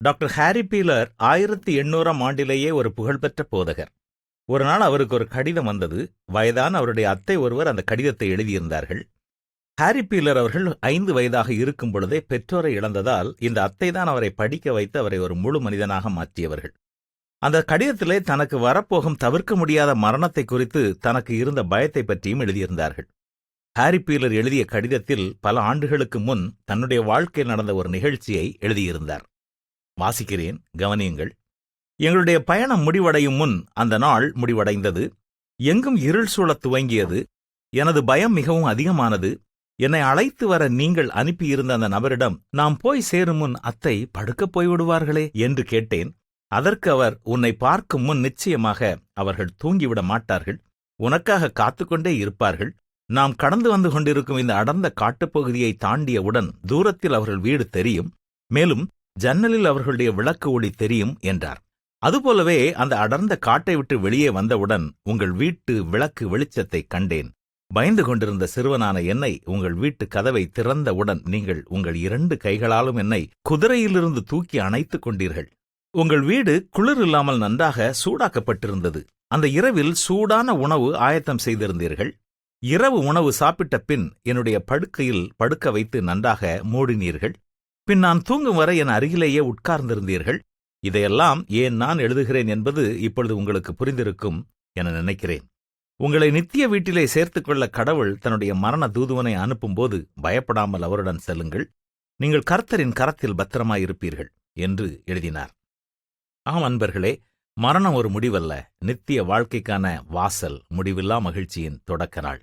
Doctor Harry peeler 1800ஆம் ஆண்டிலேயே ஒரு புகழ்பெற்ற போதகர். ஒரு நாள் அவருக்கு ஒரு கடிதம் வந்தது. வயதான அவருடைய அத்தை ஒருவர் அந்த கடிதத்தை எழுதியிருந்தார்கள். ஹாரி பீலர் அவர்கள் 5 வயதாக இருக்கும் பொழுதே பெற்றோரை இழந்ததால் இந்த அத்தைதான் அவரை படிக்க வைத்து அவரை ஒரு முழு மனிதனாக மாற்றியவர்கள். அந்த கடிதத்திலே தனக்கு வரப்போகும் தவிர்க்க முடியாத மரணத்தை குறித்து தனக்கு இருந்த பயத்தை பற்றியும் எழுதியிருந்தார்கள். ஹாரி பீலர் எழுதிய கடிதத்தில் பல ஆண்டுகளுக்கு முன் தன்னுடைய வாழ்க்கையில் நடந்த ஒரு நிகழ்ச்சியை எழுதியிருந்தார். வாசிக்கிறேன், கவனியுங்கள். எங்களுடைய பயணம் முடிவடையும் முன் அந்த நாள் முடிவடைந்தது. எங்கும் இருள் சூழத் துவங்கியது. எனது பயம் மிகவும் அதிகமானது. என்னை அழைத்து வர நீங்கள் அனுப்பியிருந்த அந்த நபரிடம் நாம் போய் சேரும் முன் அத்தை படுக்கப் போய்விடுவார்களே என்று கேட்டேன். அதற்கு அவர், உன்னை பார்க்கும் முன் நிச்சயமாக அவர்கள் தூங்கிவிட மாட்டார்கள், உனக்காக காத்துக்கொண்டே இருப்பார்கள். நாம் கடந்து வந்து கொண்டிருக்கும் இந்த அடர்ந்த காட்டுப்பகுதியை தாண்டியவுடன் தூரத்தில் அவர்கள் வீடு தெரியும், மேலும் ஜன்னலில் அவர்களுடைய விளக்கு ஒளி தெரியும் என்றார். அதுபோலவே அந்த அடர்ந்த காட்டை விட்டு வெளியே வந்தவுடன் உங்கள் வீட்டு விளக்கு வெளிச்சத்தை கண்டேன். பயந்து கொண்டிருந்த சிறுவனான என்னை உங்கள் வீட்டு கதவை திறந்தவுடன் நீங்கள் உங்கள் 2 கைகளாலும் என்னை குதிரையிலிருந்து தூக்கி அணைத்துக் கொண்டீர்கள். உங்கள் வீடு குளிர் இல்லாமல் நன்றாக சூடாக்கப்பட்டிருந்தது. அந்த இரவில் சூடான உணவு ஆயத்தம் செய்திருந்தீர்கள். இரவு உணவு சாப்பிட்ட பின் என்னுடைய படுக்கையில் படுக்க வைத்து நன்றாக மூடினீர்கள். பின் நான் தூங்கும் வரை என் அருகிலேயே உட்கார்ந்திருந்தீர்கள். இதையெல்லாம் ஏன் நான் எழுதுகிறேன் என்பது இப்பொழுது உங்களுக்கு புரிந்திருக்கும் என நினைக்கிறேன். உங்களை நித்திய வீட்டிலே சேர்த்துக்கொள்ள கடவுள் தன்னுடைய மரண தூதுவனை அனுப்பும்போது பயப்படாமல் அவருடன் செல்லுங்கள். நீங்கள் கர்த்தரின் கரத்தில் பத்திரமாயிருப்பீர்கள் என்று எழுதினார். ஆம் அன்பர்களே, மரணம் ஒரு முடிவல்ல, நித்திய வாழ்க்கைக்கான வாசல், முடிவில்லா மகிழ்ச்சியின் தொடக்க நாள்.